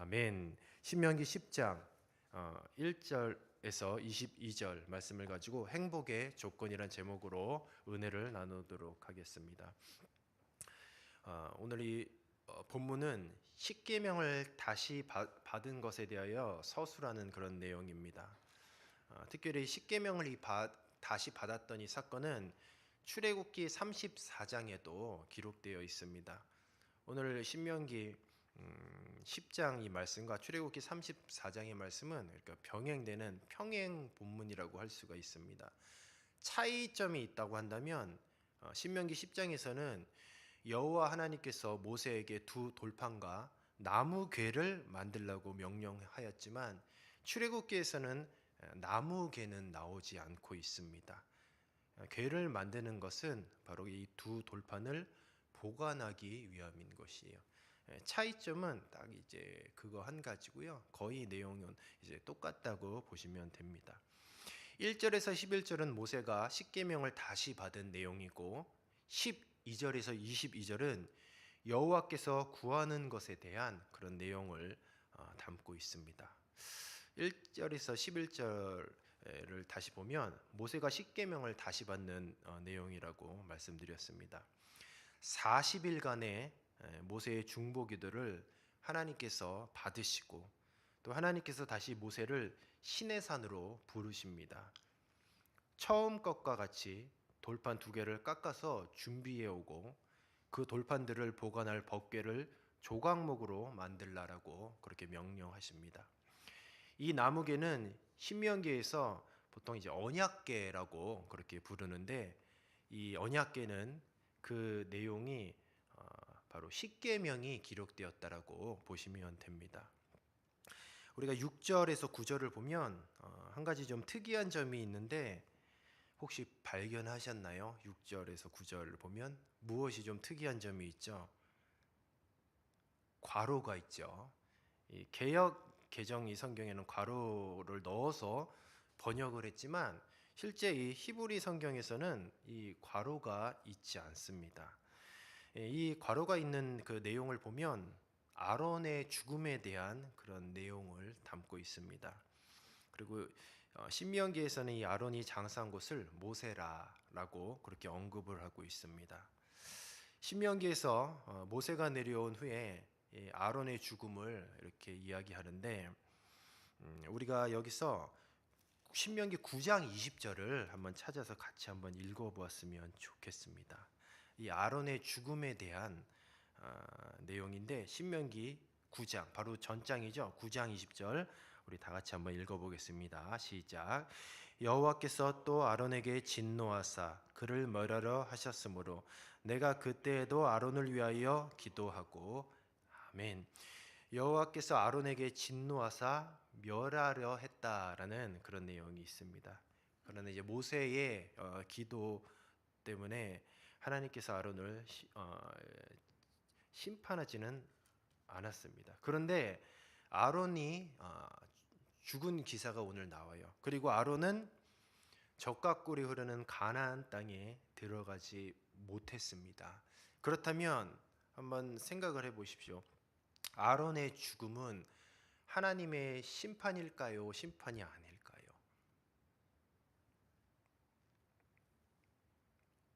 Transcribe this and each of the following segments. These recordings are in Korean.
아멘. 신명기 10장 1절에서 22절 말씀을 가지고 행복의 조건이란 제목으로 은혜를 나누도록 하겠습니다. 오늘 이 본문은 십계명을 다시 받은 것에 대하여 서술하는 그런 내용입니다. 특별히 십계명을 다시 받았던 이 사건은 출애굽기 34장에도 기록되어 있습니다. 오늘 신명기 10장 이 말씀과 출애굽기 34장의 말씀은 그러니까 병행되는 평행 본문이라고 할 수가 있습니다. 차이점이 있다고 한다면 신명기 10장에서는 여호와 하나님께서 모세에게 두 돌판과 나무 궤를 만들라고 명령하였지만 출애굽기에서는 나무 궤는 나오지 않고 있습니다. 궤를 만드는 것은 바로 이 두 돌판을 보관하기 위함인 것이에요. 차이점은 딱 이제 그거 한 가지고요. 거의 내용은 이제 똑같다고 보시면 됩니다. 1절에서 11절은 모세가 십계명을 다시 받은 내용이고 12절에서 22절은 여호와께서 구하는 것에 대한 그런 내용을 담고 있습니다. 1절에서 11절을 다시 보면 모세가 십계명을 다시 받는 내용이라고 말씀드렸습니다. 40일간의 모세의 중보기도를 하나님께서 받으시고 또 하나님께서 다시 모세를 시내산으로 부르십니다. 처음 것과 같이 돌판 두 개를 깎아서 준비해 오고 그 돌판들을 보관할 법궤를 조각목으로 만들라라고 그렇게 명령하십니다. 이 나무궤는 신명기에서 보통 이제 언약궤라고 그렇게 부르는데 이 언약궤는 그 내용이 바로 십계명이 기록되었다라고 보시면 됩니다. 우리가 6절에서 9절을 보면 한 가지 좀 특이한 점이 있는데 혹시 발견하셨나요? 6절에서 9절을 보면 무엇이 좀 특이한 점이 있죠? 괄호가 있죠. 이 개역 개정 이 성경에는 괄호를 넣어서 번역을 했지만 실제 이 히브리 성경에서는 이 괄호가 있지 않습니다. 이 괄호가 있는 그 내용을 보면 아론의 죽음에 대한 그런 내용을 담고 있습니다. 그리고 신명기에서는 이 아론이 장사한 곳을 모세라라고 그렇게 언급을 하고 있습니다. 신명기에서 모세가 내려온 후에 아론의 죽음을 이렇게 이야기하는데 우리가 여기서 신명기 9장 20절을 한번 찾아서 같이 한번 읽어보았으면 좋겠습니다. 이 아론의 죽음에 대한 내용인데 신명기 9장 바로 전장이죠. 9장 20절 우리 다 같이 한번 읽어보겠습니다. 시작. 여호와께서 또 아론에게 진노하사 그를 멸하려 하셨으므로 내가 그때에도 아론을 위하여 기도하고 아멘. 여호와께서 아론에게 진노하사 멸하려 했다라는 그런 내용이 있습니다. 그러나 이제 모세의 기도 때문에 하나님께서 아론을 심판하지는 않았습니다. 그런데 아론이 죽은 기사가 오늘 나와요. 그리고 아론은 젖과 꿀이 흐르는 가나안 땅에 들어가지 못했습니다. 그렇다면 한번 생각을 해보십시오. 아론의 죽음은 하나님의 심판일까요? 심판이 아닐까요?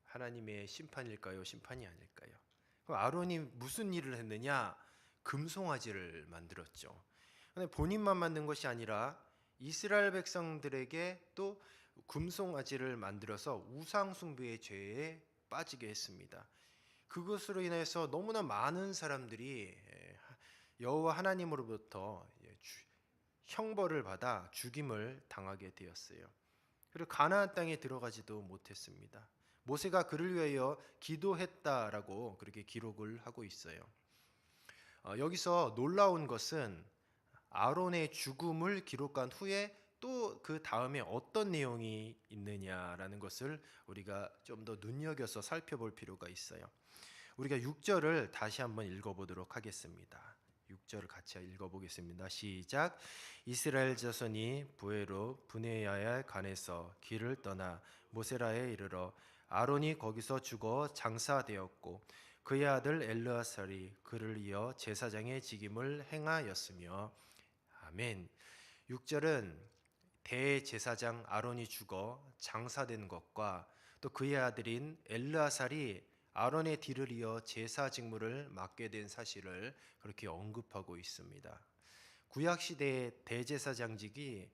하나님의 심판일까요? 심판이 아닐까요? 그럼 아론이 무슨 일을 했느냐? 금송아지를 만들었죠. 근데 본인만 만든 것이 아니라 이스라엘 백성들에게 또 금송아지를 만들어서 우상숭배의 죄에 빠지게 했습니다. 그것으로 인해서 너무나 많은 사람들이 여호와 하나님으로부터 형벌을 받아 죽임을 당하게 되었어요. 그리고 가나안 땅에 들어가지도 못했습니다. 모세가 그를 위하여 기도했다라고 그렇게 기록을 하고 있어요. 여기서 놀라운 것은 아론의 죽음을 기록한 후에 또 그 다음에 어떤 내용이 있느냐라는 것을 우리가 좀 더 눈여겨서 살펴볼 필요가 있어요. 우리가 6절을 다시 한번 읽어보도록 하겠습니다. 6절을 같이 읽어보겠습니다. 시작. 이스라엘 자손이 부에로 브네야의 간에서 길을 떠나 모세라에 이르러 아론이 거기서 죽어 장사되었고 그의 아들 엘르아살이 그를 이어 제사장의 직임을 행하였으며 아멘. 6절은 대제사장 아론이 죽어 장사된 것과 또 그의 아들인 엘르아살이 아론의 뒤를 이어 제사 직무를 맡게 된 사실을 그렇게 언급하고 있습니다. 구약 시대의 대제사장직이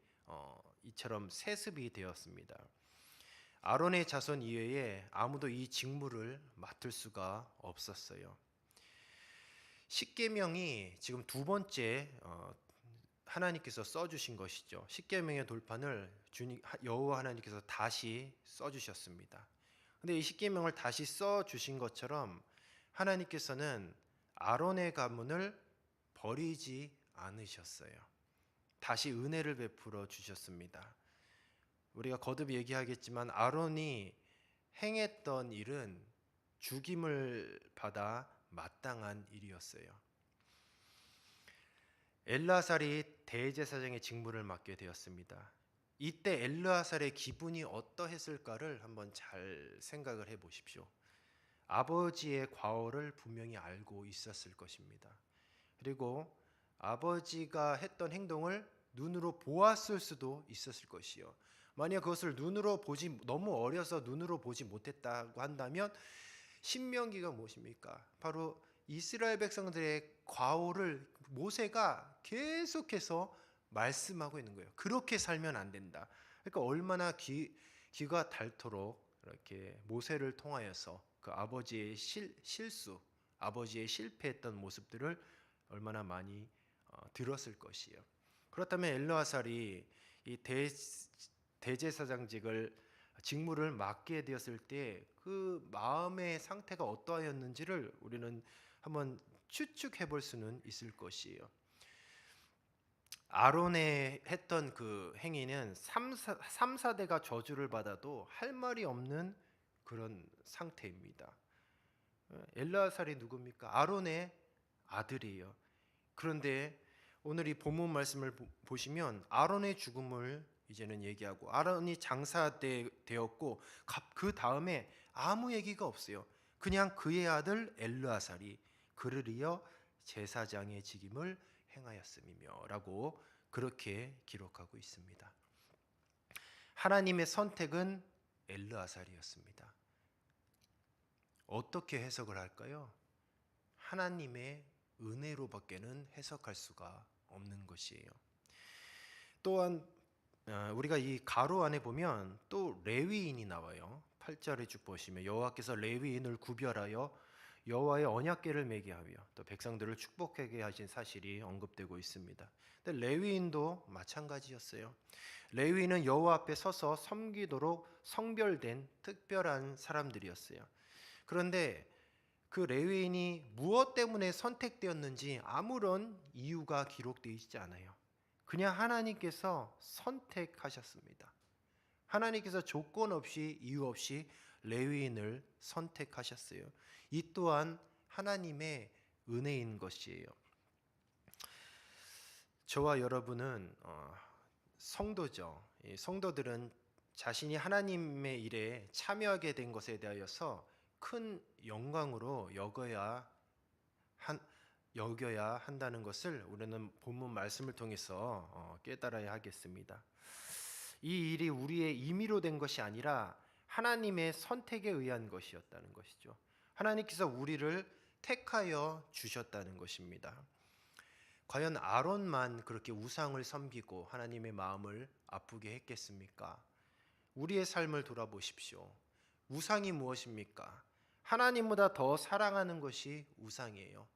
이처럼 세습이 되었습니다. 아론의 자손 이외에 아무도 이 직무를 맡을 수가 없었어요. 십계명이 지금 두 번째 하나님께서 써주신 것이죠. 십계명의 돌판을 여호와 하나님께서 다시 써주셨습니다. 근데 이 십계명을 다시 써주신 것처럼 하나님께서는 아론의 가문을 버리지 않으셨어요. 다시 은혜를 베풀어 주셨습니다. 우리가 거듭 얘기하겠지만 아론이 행했던 일은 죽임을 받아 마땅한 일이었어요. 엘르아살이 대제사장의 직무를 맡게 되었습니다. 이때 엘르아살의 기분이 어떠했을까를 한번 잘 생각을 해 보십시오. 아버지의 과오를 분명히 알고 있었을 것입니다. 그리고 아버지가 했던 행동을 눈으로 보았을 수도 있었을 것이요. 만약 그것을 너무 어려서 눈으로 보지 못했다고 한다면 신명기가 무엇입니까? 바로 이스라엘 백성들의 과오를 모세가 계속해서 말씀하고 있는 거예요. 그렇게 살면 안 된다. 그러니까 얼마나 귀가 닳도록 이렇게 모세를 통하여서 그 아버지의 실수, 아버지의 실패했던 모습들을 얼마나 많이 들었을 것이에요. 그렇다면 엘르아살이 이 대제사장직을 직무를 맡게 되었을 때 그 마음의 상태가 어떠하였는지를 우리는 한번 추측해 볼 수는 있을 것이에요. 아론의 했던 그 행위는 3, 4대가 저주를 받아도 할 말이 없는 그런 상태입니다. 엘르아살이 누굽니까? 아론의 아들이에요. 그런데 오늘 이 본문 말씀을 보시면 아론의 죽음을 이제는 얘기하고 아론이 장사되었고 그 다음에 아무 얘기가 없어요. 그냥 그의 아들 엘르아살이 그를 이어 제사장의 직임을 행하였음이며 라고 그렇게 기록하고 있습니다. 하나님의 선택은 엘르아살이었습니다. 어떻게 해석을 할까요? 하나님의 은혜로밖에는 해석할 수가 없는 것이에요. 또한 우리가 이 가로 안에 보면 또 레위인이 나와요. 8절에 쭉 보시면 여호와께서 레위인을 구별하여 여호와의 언약궤를 매게 하며 또 백성들을 축복하게 하신 사실이 언급되고 있습니다. 근데 레위인도 마찬가지였어요. 레위인은 여호와 앞에 서서 섬기도록 성별된 특별한 사람들이었어요. 그런데 그 레위인이 무엇 때문에 선택되었는지 아무런 이유가 기록되어 있지 않아요. 그냥 하나님께서 선택하셨습니다. 하나님께서 조건 없이 이유 없이 레위인을 선택하셨어요. 이 또한 하나님의 은혜인 것이에요. 저와 여러분은 성도죠. 성도들은 자신이 하나님의 일에 참여하게 된 것에 대하여서 큰 영광으로 여겨야 한다는 것을 우리는 본문 말씀을 통해서 깨달아야 하겠습니다. 이 일이 우리의 임의로 된 것이 아니라 하나님의 선택에 의한 것이었다는 것이죠. 하나님께서 우리를 택하여 주셨다는 것입니다. 과연 아론만 그렇게 우상을 섬기고 하나님의 마음을 아프게 했겠습니까? 우리의 삶을 돌아보십시오. 우상이 무엇입니까? 하나님보다 더 사랑하는 것이 우상이에요.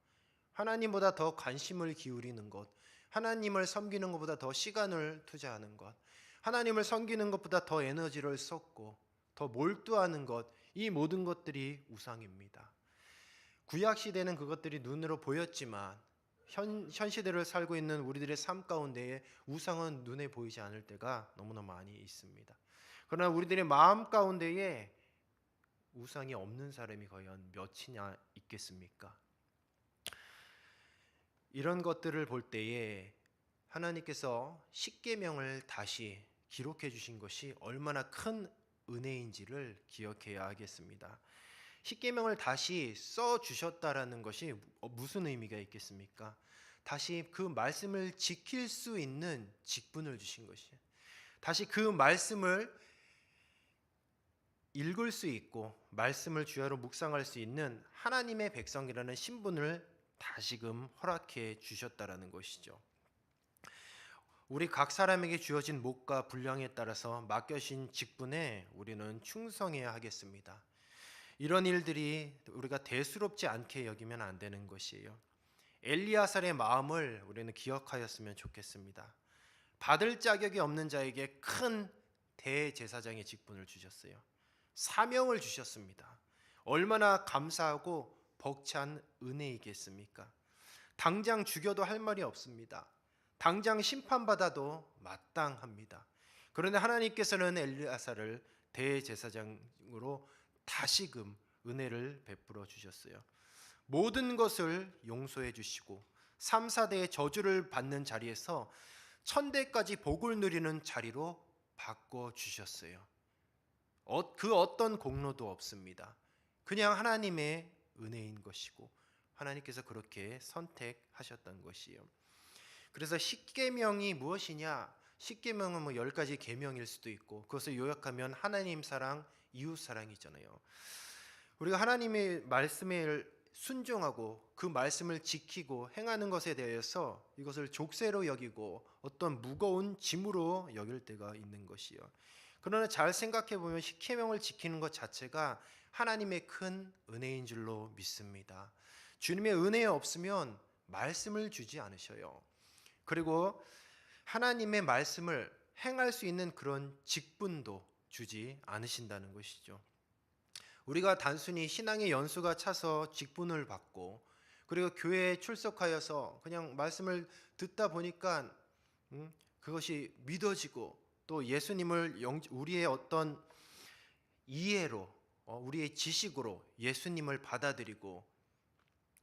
하나님보다 더 관심을 기울이는 것, 하나님을 섬기는 것보다 더 시간을 투자하는 것, 하나님을 섬기는 것보다 더 에너지를 쏟고 더 몰두하는 것, 이 모든 것들이 우상입니다. 구약 시대는 그것들이 눈으로 보였지만 현 시대를 살고 있는 우리들의 삶 가운데에 우상은 눈에 보이지 않을 때가 너무나 많이 있습니다. 그러나 우리들의 마음 가운데에 우상이 없는 사람이 과연 몇이나 있겠습니까? 이런 것들을 볼 때에 하나님께서 십계명을 다시 기록해 주신 것이 얼마나 큰 은혜인지를 기억해야 하겠습니다. 십계명을 다시 써 주셨다라는 것이 무슨 의미가 있겠습니까? 다시 그 말씀을 지킬 수 있는 직분을 주신 것이에요. 다시 그 말씀을 읽을 수 있고 말씀을 주야로 묵상할 수 있는 하나님의 백성이라는 신분을 다시금 허락해 주셨다라는 것이죠. 우리 각 사람에게 주어진 몫과 분량에 따라서 맡겨진 직분에 우리는 충성해야 하겠습니다. 이런 일들이 우리가 대수롭지 않게 여기면 안 되는 것이에요. 엘리야살의 마음을 우리는 기억하였으면 좋겠습니다. 받을 자격이 없는 자에게 큰 대제사장의 직분을 주셨어요. 사명을 주셨습니다. 얼마나 감사하고 벅찬 은혜이겠습니까? 당장 죽여도 할 말이 없습니다. 당장 심판받아도 마땅합니다. 그런데 하나님께서는 엘리야살을 대제사장으로 다시금 은혜를 베풀어 주셨어요. 모든 것을 용서해 주시고 3, 4대의 저주를 받는 자리에서 천대까지 복을 누리는 자리로 바꿔 주셨어요. 그 어떤 공로도 없습니다. 그냥 하나님의 은혜인 것이고 하나님께서 그렇게 선택하셨던 것이에요. 그래서 십계명이 무엇이냐? 십계명은 10가지 계명일 수도 있고 그것을 요약하면 하나님 사랑, 이웃 사랑이잖아요. 우리가 하나님의 말씀에 순종하고 그 말씀을 지키고 행하는 것에 대해서 이것을 족쇄로 여기고 어떤 무거운 짐으로 여길 때가 있는 것이요. 그러나 잘 생각해 보면 십계명을 지키는 것 자체가 하나님의 큰 은혜인 줄로 믿습니다. 주님의 은혜 없으면 말씀을 주지 않으셔요. 그리고 하나님의 말씀을 행할 수 있는 그런 직분도 주지 않으신다는 것이죠. 우리가 단순히 신앙의 연수가 차서 직분을 받고 그리고 교회에 출석하여서 그냥 말씀을 듣다 보니까 그것이 믿어지고 또 예수님을 우리의 어떤 이해로 우리의 지식으로 예수님을 받아들이고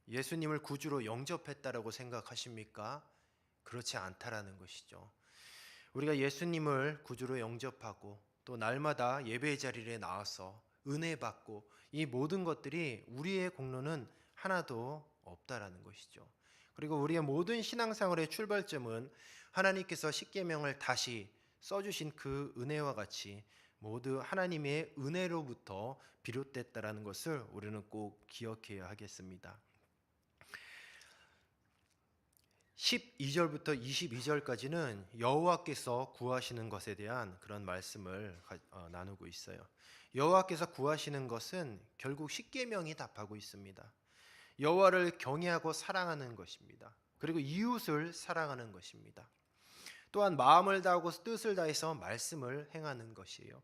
예수님을 구주로 영접했다라고 생각하십니까? 그렇지 않다라는 것이죠. 우리가 예수님을 구주로 영접하고 또 날마다 예배의 자리에 나와서 은혜 받고 이 모든 것들이 우리의 공로는 하나도 없다라는 것이죠. 그리고 우리의 모든 신앙생활의 출발점은 하나님께서 십계명을 다시 써주신 그 은혜와 같이 모두 하나님의 은혜로부터 비롯됐다라는 것을 우리는 꼭 기억해야 하겠습니다. 12절부터 22절까지는 여호와께서 구하시는 것에 대한 그런 말씀을 나누고 있어요. 여호와께서 구하시는 것은 결국 십계명이 답하고 있습니다. 여호와를 경외하고 사랑하는 것입니다. 그리고 이웃을 사랑하는 것입니다. 또한 마음을 다하고 뜻을 다해서 말씀을 행하는 것이에요.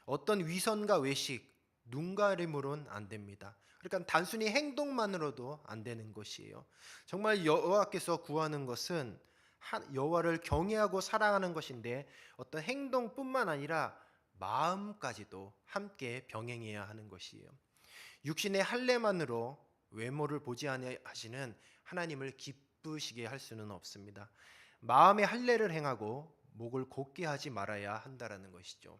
어떤 위선과 외식, 눈가림으로는 안 됩니다. 그러니까 단순히 행동만으로도 안 되는 것이에요. 정말 여호와께서 구하는 것은 여호와를 경외하고 사랑하는 것인데 어떤 행동뿐만 아니라 마음까지도 함께 병행해야 하는 것이에요. 육신의 할례만으로 외모를 보지 아니하시는 하나님을 기쁘시게 할 수는 없습니다. 마음의 할례를 행하고 목을 곧게 하지 말아야 한다라는 것이죠.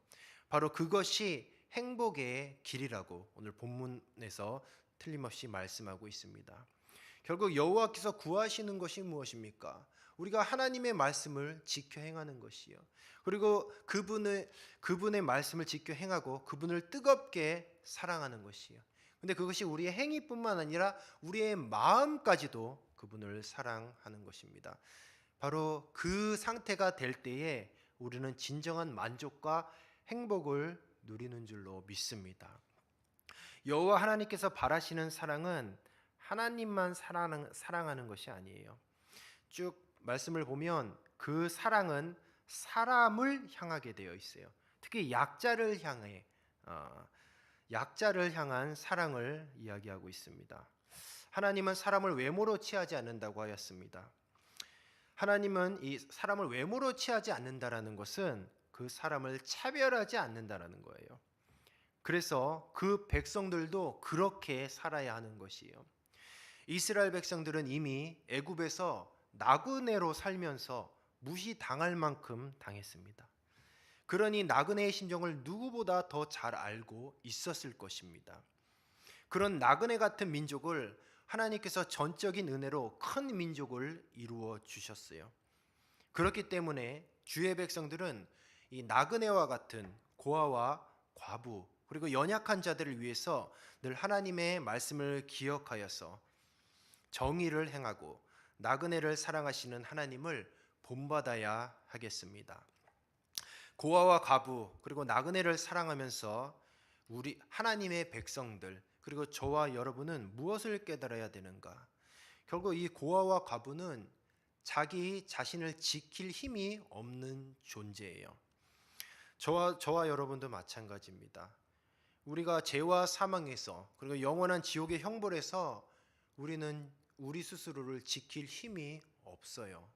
바로 그것이 행복의 길이라고 오늘 본문에서 틀림없이 말씀하고 있습니다. 결국 여호와께서 구하시는 것이 무엇입니까? 우리가 하나님의 말씀을 지켜 행하는 것이요. 그리고 그분의 말씀을 지켜 행하고 그분을 뜨겁게 사랑하는 것이요. 근데 그것이 우리의 행위뿐만 아니라 우리의 마음까지도 그분을 사랑하는 것입니다. 바로 그 상태가 될 때에 우리는 진정한 만족과 행복을 누리는 줄로 믿습니다. 여호와 하나님께서 바라시는 사랑은 하나님만 사랑하는 것이 아니에요. 쭉 말씀을 보면 그 사랑은 사람을 향하게 되어 있어요. 특히 약자를 향한 사랑을 이야기하고 있습니다. 하나님은 사람을 외모로 취하지 않는다고 하였습니다. 하나님은 이 사람을 외모로 취하지 않는다라는 것은 그 사람을 차별하지 않는다라는 거예요. 그래서 그 백성들도 그렇게 살아야 하는 것이에요. 이스라엘 백성들은 이미 애굽에서 나그네로 살면서 무시당할 만큼 당했습니다. 그러니 나그네의 심정을 누구보다 더 잘 알고 있었을 것입니다. 그런 나그네 같은 민족을 하나님께서 전적인 은혜로 큰 민족을 이루어 주셨어요. 그렇기 때문에 주의 백성들은 이 나그네와 같은 고아와 과부 그리고 연약한 자들을 위해서 늘 하나님의 말씀을 기억하여서 정의를 행하고 나그네를 사랑하시는 하나님을 본받아야 하겠습니다. 고아와 과부 그리고 나그네를 사랑하면서 우리 하나님의 백성들 그리고 저와 여러분은 무엇을 깨달아야 되는가? 결국 이 고아와 과부는 자기 자신을 지킬 힘이 없는 존재예요. 저와 여러분도 마찬가지입니다. 우리가 죄와 사망에서 그리고 영원한 지옥의 형벌에서 우리는 우리 스스로를 지킬 힘이 없어요.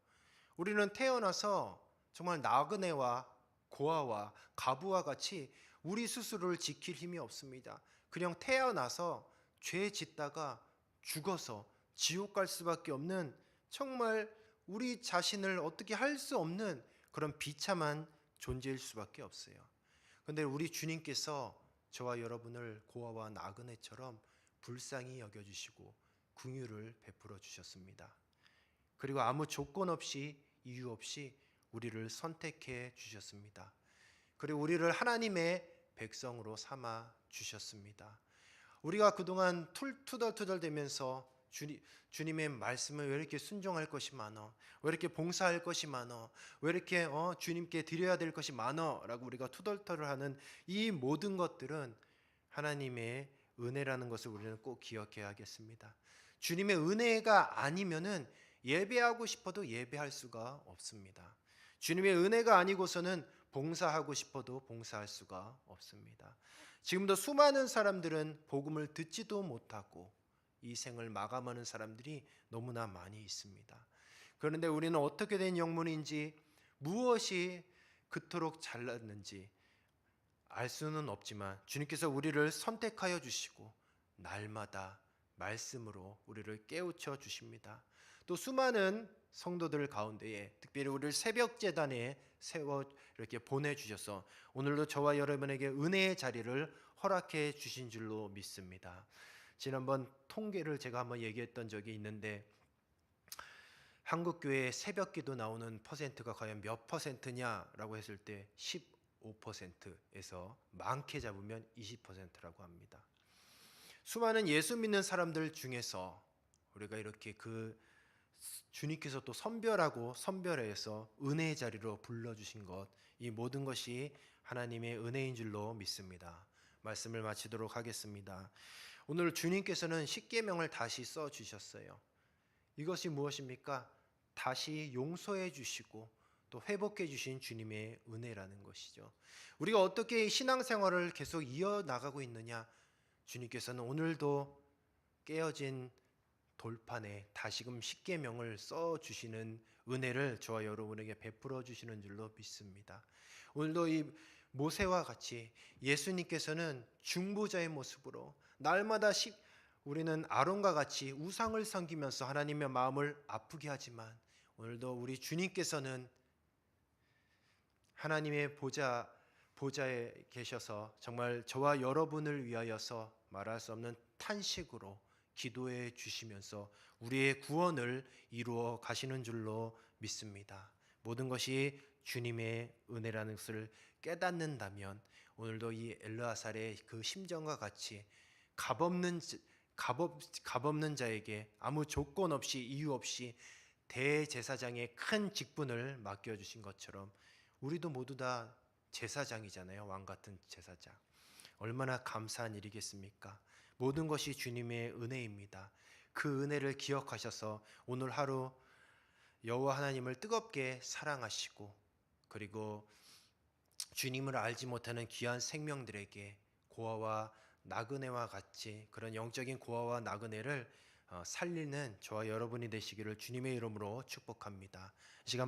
우리는 태어나서 정말 나그네와 고아와 과부와 같이 우리 스스로를 지킬 힘이 없습니다. 그냥 태어나서 죄 짓다가 죽어서 지옥 갈 수밖에 없는 정말 우리 자신을 어떻게 할 수 없는 그런 비참한 존재일 수밖에 없어요. 그런데 우리 주님께서 저와 여러분을 고아와 나그네처럼 불쌍히 여겨주시고 긍휼을 베풀어 주셨습니다. 그리고 아무 조건 없이 이유 없이 우리를 선택해 주셨습니다. 그리고 우리를 하나님의 백성으로 삼아 주셨습니다. 우리가 그동안 투덜투덜대면서 주님의 말씀을 왜 이렇게 순종할 것이 많어? 왜 이렇게 봉사할 것이 많어? 왜 이렇게 주님께 드려야 될 것이 많어? 라고 우리가 투덜투덜하는 이 모든 것들은 하나님의 은혜라는 것을 우리는 꼭 기억해야 하겠습니다. 주님의 은혜가 아니면은 예배하고 싶어도 예배할 수가 없습니다. 주님의 은혜가 아니고서는 봉사하고 싶어도 봉사할 수가 없습니다. 지금도 수많은 사람들은 복음을 듣지도 못하고 이 생을 마감하는 사람들이 너무나 많이 있습니다. 그런데 우리는 어떻게 된 영문인지 무엇이 그토록 잘났는지 알 수는 없지만 주님께서 우리를 선택하여 주시고 날마다 말씀으로 우리를 깨우쳐 주십니다. 또 수많은 성도들 가운데에 특별히 우리를 새벽 제단에 세워 이렇게 보내주셔서 오늘도 저와 여러분에게 은혜의 자리를 허락해 주신 줄로 믿습니다. 지난번 통계를 제가 한번 얘기했던 적이 있는데 한국교회 새벽기도 나오는 퍼센트가 과연 몇 퍼센트냐라고 했을 때 15%에서 많게 잡으면 20%라고 합니다. 수많은 예수 믿는 사람들 중에서 우리가 이렇게 주님께서 또 선별하고 선별해서 은혜의 자리로 불러주신 것, 이 모든 것이 하나님의 은혜인 줄로 믿습니다. 말씀을 마치도록 하겠습니다. 오늘 주님께서는 십계명을 다시 써주셨어요. 이것이 무엇입니까? 다시 용서해 주시고 또 회복해 주신 주님의 은혜라는 것이죠. 우리가 어떻게 신앙생활을 계속 이어나가고 있느냐? 주님께서는 오늘도 깨어진 돌판에 다시금 십계명을 써주시는 은혜를 저와 여러분에게 베풀어 주시는 줄로 믿습니다. 오늘도 이 모세와 같이 예수님께서는 중보자의 모습으로 날마다 우리는 아론과 같이 우상을 섬기면서 하나님의 마음을 아프게 하지만 오늘도 우리 주님께서는 하나님의 보좌에 계셔서 정말 저와 여러분을 위하여서 말할 수 없는 탄식으로 기도해 주시면서 우리의 구원을 이루어 가시는 줄로 믿습니다. 모든 것이 주님의 은혜라는 것을 깨닫는다면 오늘도 이 엘르아살의 그 심정과 같이 값없는 자에게 아무 조건 없이 이유 없이 대제사장의 큰 직분을 맡겨주신 것처럼 우리도 모두 다 제사장이잖아요. 왕 같은 제사장. 얼마나 감사한 일이겠습니까? 모든 것이 주님의 은혜입니다. 그 은혜를 기억하셔서 오늘 하루 여호와 하나님을 뜨겁게 사랑하시고 그리고 주님을 알지 못하는 귀한 생명들에게 고아와 나그네와 같이 그런 영적인 고아와 나그네를 살리는 저와 여러분이 되시기를 주님의 이름으로 축복합니다. 이 시간